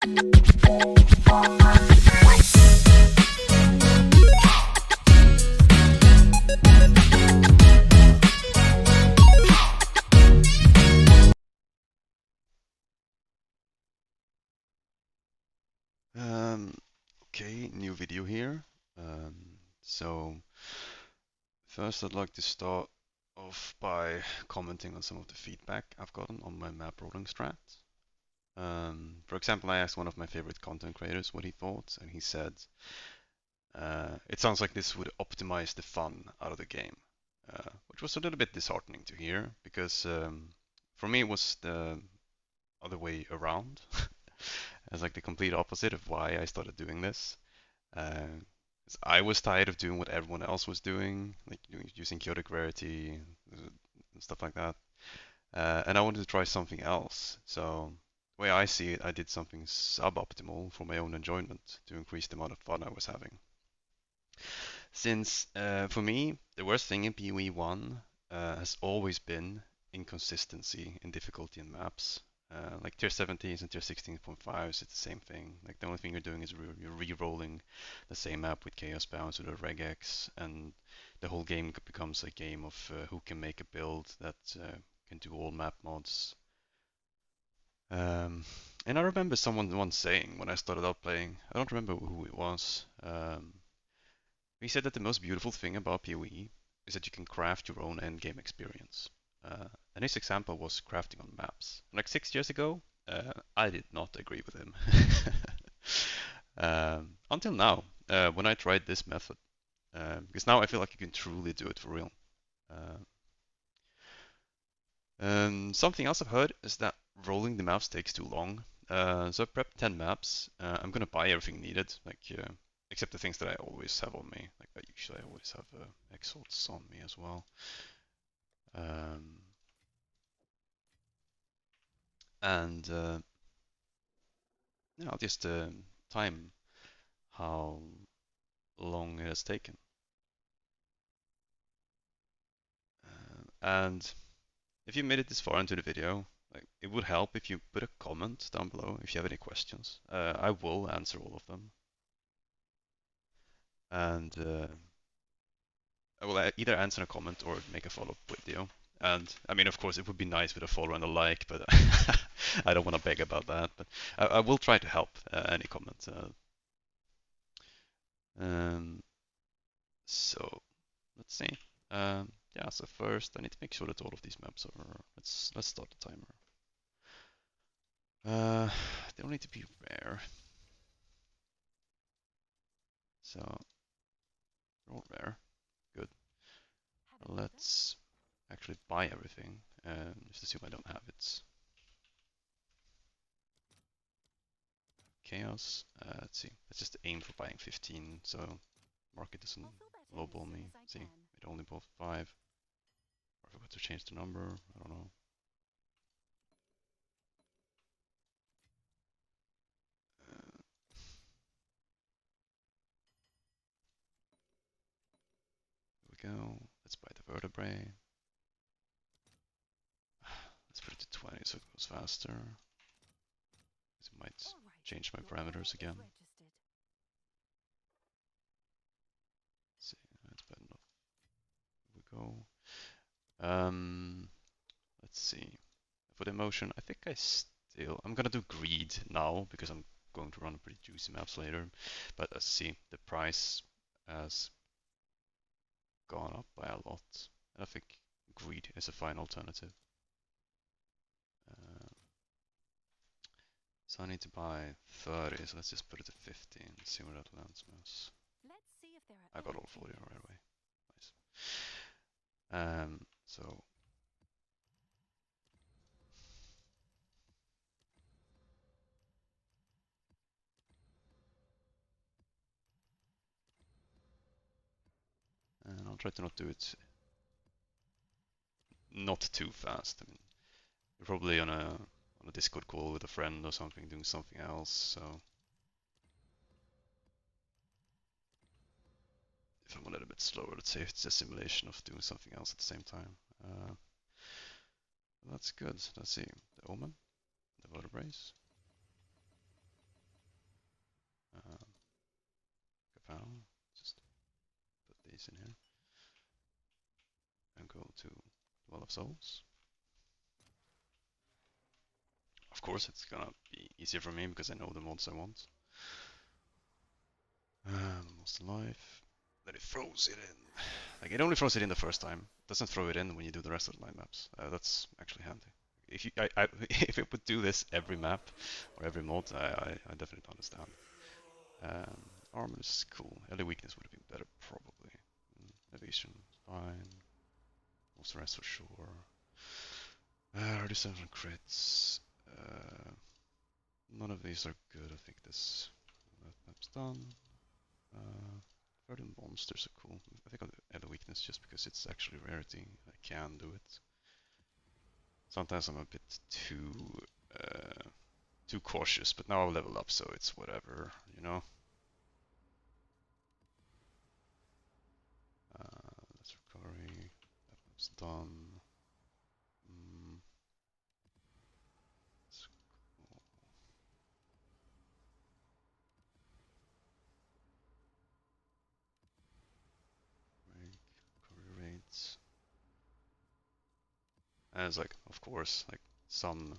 Okay, new video here. So first I'd like to start off by commenting on some of the feedback I've gotten on my map rolling strat. For example, I asked one of my favorite content creators what he thought, and he said, it sounds like this would optimize the fun out of the game, which was a little bit disheartening to hear because for me it was the other way around. It's like the complete opposite of why I started doing this. Uh, 'Cause I was tired of doing what everyone else was doing, like using chaotic rarity and stuff like that. And I wanted to try something else. So the way I see it, I did something suboptimal for my own enjoyment to increase the amount of fun I was having. Since for me, the worst thing in PoE 1 has always been inconsistency in difficulty in maps. Like tier 17s and tier 16.5s, it's the same thing. Like the only thing you're doing is you're re-rolling the same map with Chaos Bounce or the regex, and the whole game becomes a game of who can make a build that can do all map mods. And I remember someone once saying when I started out playing, I don't remember who it was. He said that the most beautiful thing about PoE is that you can craft your own endgame experience. And his example was crafting on maps. Like 6 years ago, I did not agree with him. Until now, when I tried this method. Because now I feel like you can truly do it for real. Uh, Something else I've heard is that rolling the maps takes too long. So I've prepped 10 maps. I'm gonna buy everything needed, like except the things that I always have on me. Like I usually always have exalts on me as well. Um, and I'll just time how long it has taken. And if you made it this far into the video, like it would help if you put a comment down below if you have any questions. I will answer all of them. And I will either answer a comment or make a follow-up video. And I mean, of course, it would be nice with a follow and a like, but I don't want to beg about that. But I will try to help any comment. Um, so let's see. Yeah. So first, I need to make sure that all of these maps are. Let's start the timer. They don't need to be rare. So they're all rare. Good. Let's actually buy everything. Just assume I don't have it. Chaos. Let's see. Let's just aim for buying 15, so market doesn't lowball me. See, it only bought 5. Or I forgot to change the number. I don't know. Here we go. Let's buy the vertebrae. Let's put it to 20 so it goes faster. It might change my parameters again. Let's see. That's bad enough. Here we go. Let's see. For the emotion, I think I'm gonna do greed now because I'm going to run pretty juicy maps later. But let's see, the price has gone up by a lot. And I think greed is a fine alternative. Uh, so I need to buy 30, so let's just put it at 15, see where that lands us. I got all 40 right away. Nice. So and I'll try to not do it not too fast. I mean, you're probably on a Discord call with a friend or something, doing something else. So if I'm a little bit slower, let's say it's a simulation of doing something else at the same time. That's good. Let's see. The Omen, the vertebrae. these in here and go to Well of Souls. Of course, it's gonna be easier for me because I know the mods I want. Lost Life. Then it throws it in. Like, it only throws it in the first time. It doesn't throw it in when you do the rest of the line maps. That's actually handy. If you, if it would do this every map or every mod, I definitely understand. Armor is cool. Early weakness would have been better, probably. Evasion, fine. Most of the rest for sure. 37 crits. None of these are good. I think this map's done. 30 monsters are cool. I think I'll add a weakness just because it's actually rarity. I can do it. Sometimes I'm a bit too cautious, but now I'll level up, so it's whatever, you know. That's recovery. That map's done. Let's go. Recovery rates. And it's like, of course, like some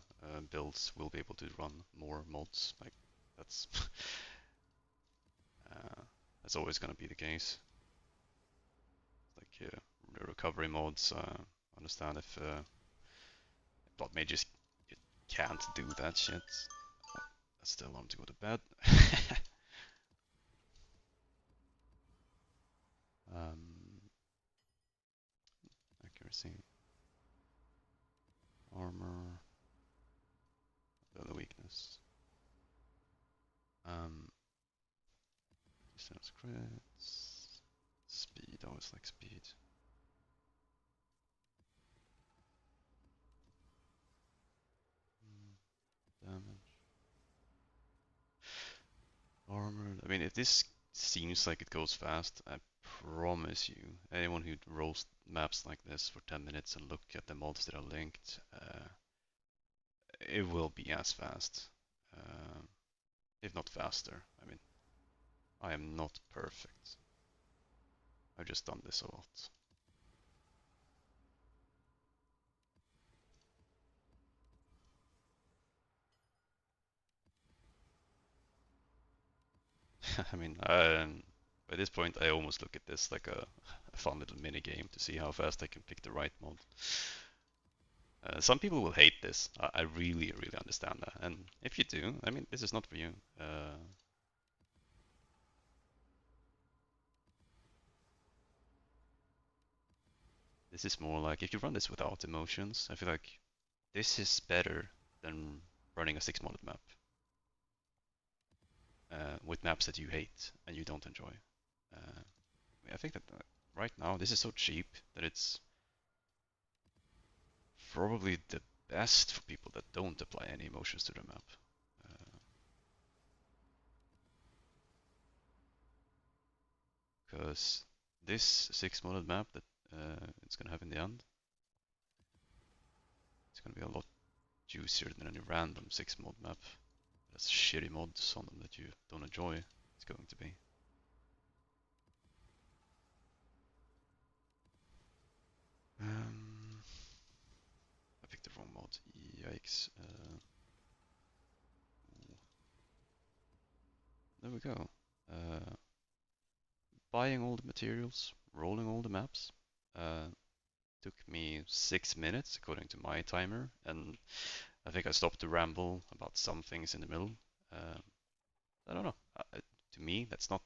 builds will be able to run more mods. Like that's uh, that's always going to be the case. Like recovery mods, understand if blood mages you can't do that shit. That's the alarm to go to bed. um, Accuracy, armor, the weakness. Um, Distance crits, speed. I always like speed. Damage. Armored. I mean, if this seems like it goes fast, I promise you, anyone who rolls maps like this for 10 minutes and look at the mods that are linked, it will be as fast, uh, if not faster. I mean, I am not perfect. I've just done this a lot. I mean, by this point, I almost look at this like a fun little mini game to see how fast I can pick the right mod. Some people will hate this. I really, really understand that. And if you do, I mean, this is not for you. This is more like if you run this without emotions, I feel like this is better than running a 6-modded map with maps that you hate and you don't enjoy. I think that right now this is so cheap that it's probably the best for people that don't apply any emotions to their map. Because this 6-modded map that it's gonna have in the end, it's gonna be a lot juicier than any random 6-mod map. That's shitty mods on them that you don't enjoy. It's going to be. Um, I picked the wrong mod. Yikes. There we go. Uh, Buying all the materials, rolling all the maps. Uh, Took me 6 minutes according to my timer, and I think I stopped to ramble about some things in the middle. Uh, I don't know. To me, that's not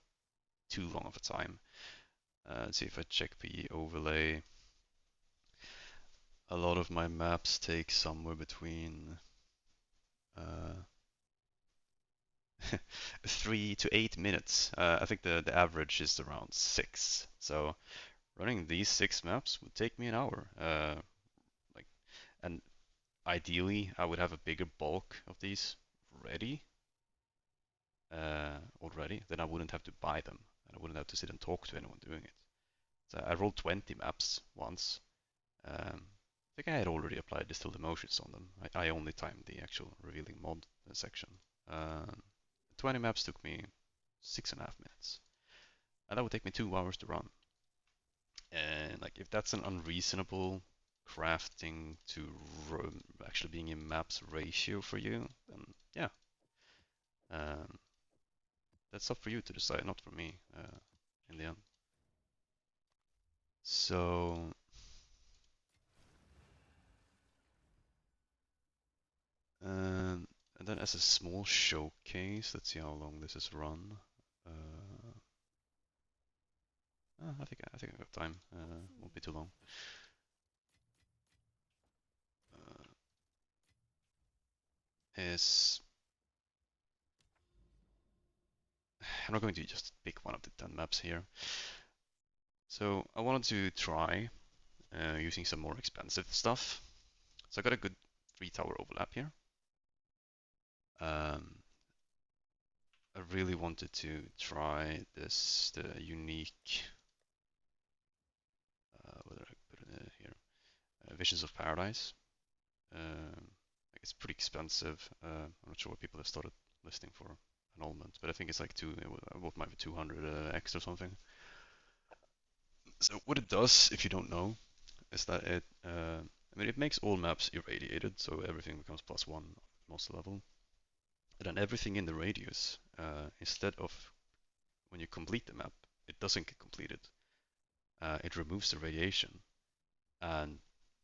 too long of a time. Let's see if I check the overlay. A lot of my maps take somewhere between uh, 3 to 8 minutes. I think the average is around 6. So running these 6 maps would take me an hour. Like, and ideally, I would have a bigger bulk of these ready already. Then I wouldn't have to buy them, and I wouldn't have to sit and talk to anyone doing it. So I rolled 20 maps once. I think I had already applied distilled emotions on them. I only timed the actual revealing mod section. Uh, 20 maps took me 6.5 minutes. And that would take me 2 hours to run. And like if that's an unreasonable crafting to actually being in maps ratio for you, then yeah, um, that's up for you to decide, not for me, in the end. So, and then as a small showcase, let's see how long this is run. I think I got time. Won't be too long. Is I'm not going to just pick one of the 10 maps here. So I wanted to try using some more expensive stuff. So I got a good 3 tower overlap here. Um, I really wanted to try the unique, what did I put in here? Visions of Paradise. It's pretty expensive. I'm not sure what people have started listing for annulment, but I think it's like I bought mine for 200 X or something. So what it does, if you don't know, is that it makes all maps irradiated, so everything becomes +1 monster level. And then everything in the radius, instead of when you complete the map, it doesn't get completed. It removes the radiation, and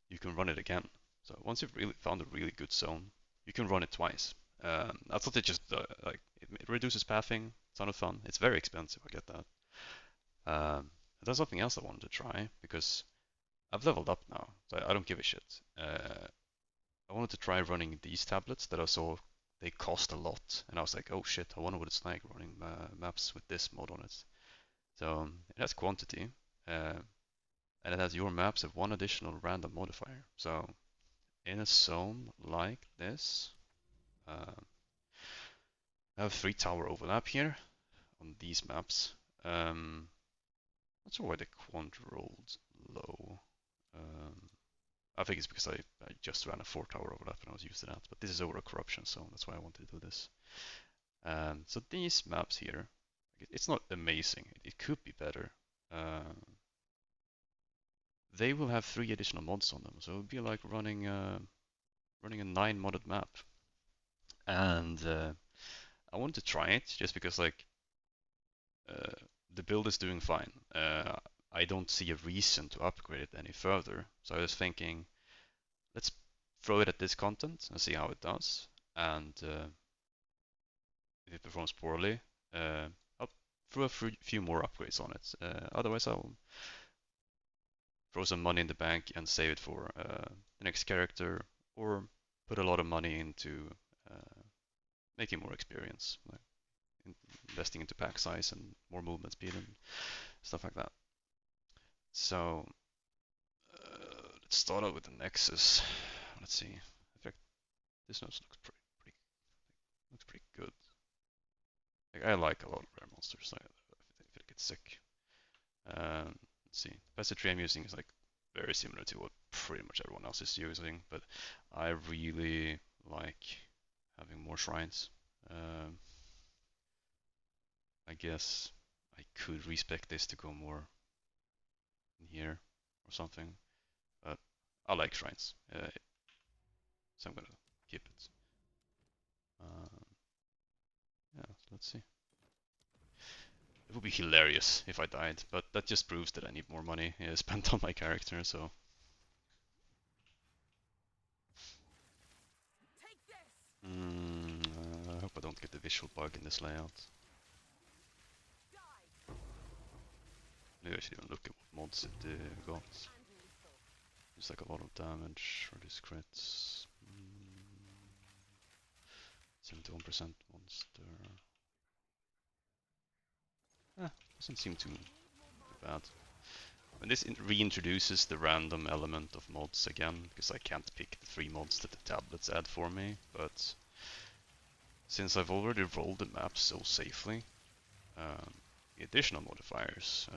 you can run it again. So once you've really found a really good zone, you can run it twice. I thought it just it reduces pathing. It's not fun. It's very expensive. I get that. That's something else I wanted to try because I've leveled up now, so I don't give a shit. I wanted to try running these tablets that I saw they cost a lot, and I was like, oh shit, I wonder what it's like running maps with this mod on it. So it has quantity, and it has your maps of one additional random modifier. So in a zone like this, uh, I have 3 tower overlap here on these maps. Not sure why the quant rolled low. Um, I think it's because I just ran a 4 tower overlap and I was used to that. But this is over a corruption zone, that's why I wanted to do this. So these maps here, it's not amazing. It could be better. They will have 3 additional mods on them, so it would be like running a 9 modded map. And I wanted to try it just because like uh, the build is doing fine. I don't see a reason to upgrade it any further. So I was thinking, let's throw it at this content and see how it does. And if it performs poorly, I'll throw a few more upgrades on it. Otherwise, I'll throw some money in the bank and save it for the next character, or put a lot of money into making more experience, like investing into pack size and more movement speed and stuff like that. So let's start out with the Nexus. Let's see. In fact, this nose looks pretty good. Like, I like a lot of rare monsters. I feel like it's sick. Let's see. The tree I'm using is like very similar to what pretty much everyone else is using, but I really like having more shrines. Um, I guess I could respec this to go more in here or something, but I like shrines, so I'm gonna keep it. Uh, yeah, so let's see. It would be hilarious if I died, but that just proves that I need more money spent on my character, so. I hope I don't get the visual bug in this layout. Maybe I should even look at what mods it got. It's like a lot of damage for these crits. 71% monster. Doesn't seem too bad. And this reintroduces the random element of mods again, because I can't pick the 3 mods that the tablets add for me, but since I've already rolled the map so safely, the additional modifiers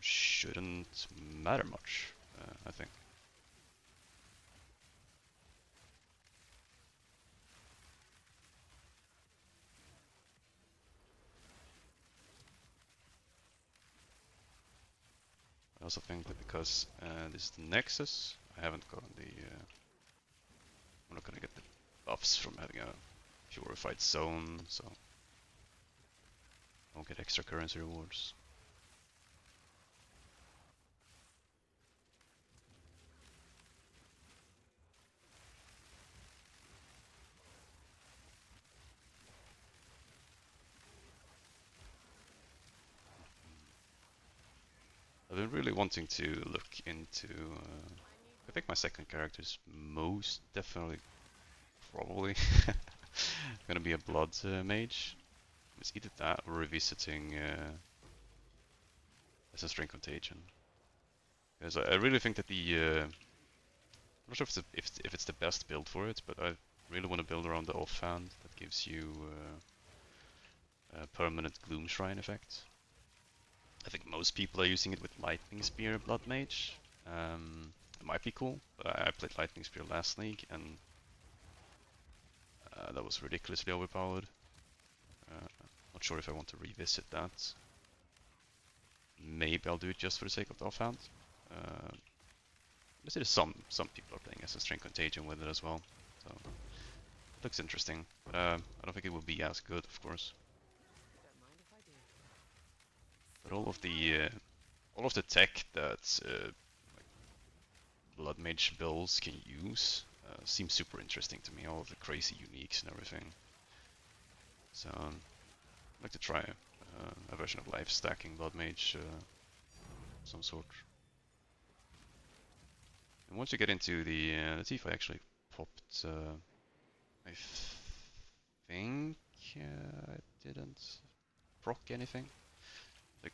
shouldn't matter much, I think. I also think that because this is the Nexus, I haven't gotten the. I'm not gonna get the buffs from having a purified zone, so I won't get extra currency rewards. I've been really wanting to look into. I think my second character is most definitely, probably, gonna be a blood mage. It's either that or revisiting as a string contagion. Because I really think that I'm not sure if it's the best build for it, but I really want to build around the offhand that gives you a permanent Gloom Shrine effect. I think most people are using it with Lightning Spear Blood Mage. It might be cool, but I played Lightning Spear last league and that was ridiculously overpowered. Not sure if I want to revisit that. Maybe I'll do it just for the sake of the offhand. I see some people are playing as a string contagion with it as well, so it looks interesting. But I don't think it will be as good, of course. But all of the tech that Blood Mage builds can use seems super interesting to me. All of the crazy uniques and everything. So I'd like to try a version of life stacking Blood Mage, some sort. And once you get into let's see if I actually popped. I think I didn't proc anything. Like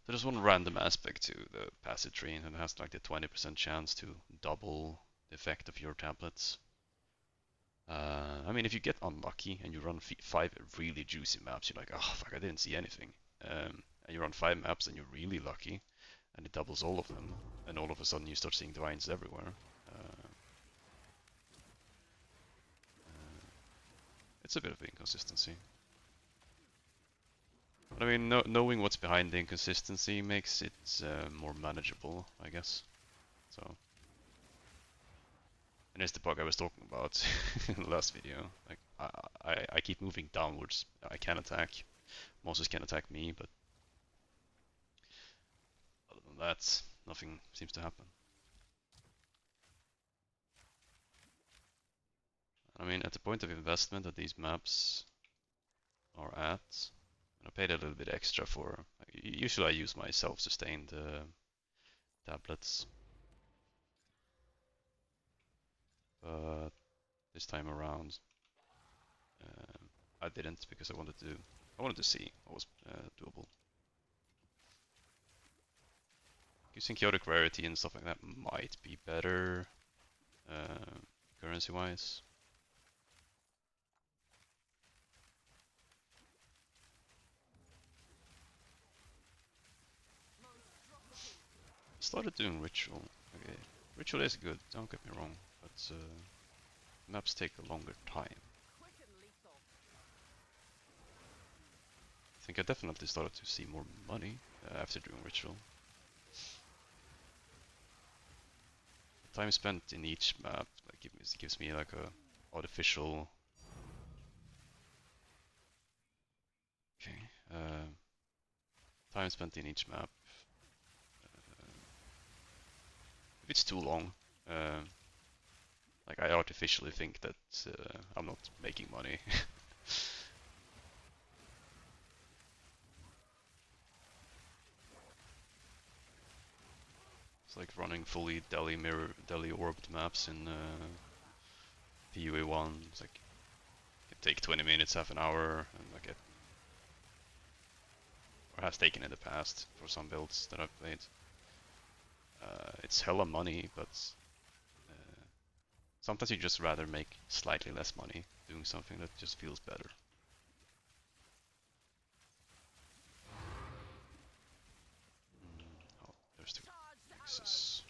there's one random aspect to the passive tree, and it has like the 20% chance to double the effect of your tablets. I mean, if you get unlucky and you run 5 really juicy maps, you're like, oh fuck, I didn't see anything. And you run 5 maps and you're really lucky, and it doubles all of them, and all of a sudden you start seeing divines everywhere. It's a bit of inconsistency. But I mean, knowing what's behind the inconsistency makes it more manageable, I guess. So, and it's the bug I was talking about in the last video. Like, I keep moving downwards. I can attack. Monsters can attack me, but other than that, nothing seems to happen. I mean, at the point of investment that these maps are at, I paid a little bit extra for. Usually, I use my self-sustained tablets, but this time around, I didn't because I wanted to see what was doable. Using chaotic rarity and stuff like that might be better currency-wise. I started doing ritual. Okay, ritual is good. Don't get me wrong, but maps take a longer time. I think I definitely started to see more money after doing ritual. The time spent in each map like gives me like a artificial. Okay. Time spent in each map. If it's too long, uh, like I artificially think that I'm not making money. It's like running fully Delhi orbed maps in PUA 1. It's like it can take 20 minutes, half an hour, and like it or has taken in the past for some builds that I've played. It's hella money, but uh, sometimes you just rather make slightly less money doing something that just feels better. Oh, there's the Nexus.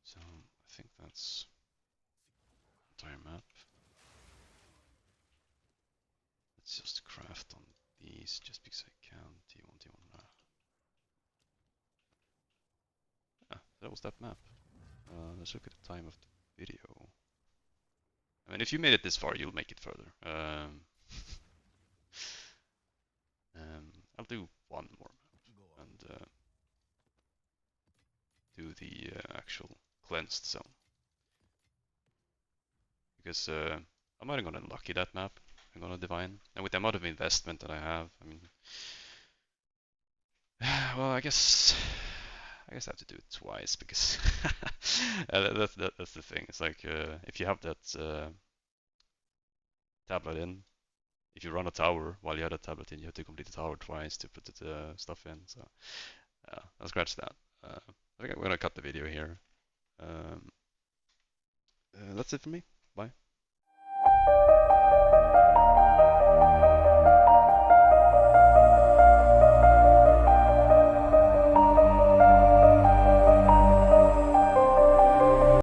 So I think that's entire map. craft on these just because I can. T1, T1. That was that map. Let's look at the time of the video. I mean, if you made it this far, you'll make it further. I'll do one more map and do the actual cleansed zone. Because I'm not gonna lucky that map. I'm gonna divine. And with the amount of investment that I have, I mean, well, I guess I have to do it twice because that's the thing. It's like if you have that tablet in, if you run a tower while you have a tablet in, you have to complete the tower twice to put the stuff in. So I'll scratch that. I think I'm gonna cut the video here. That's it for me. Bye.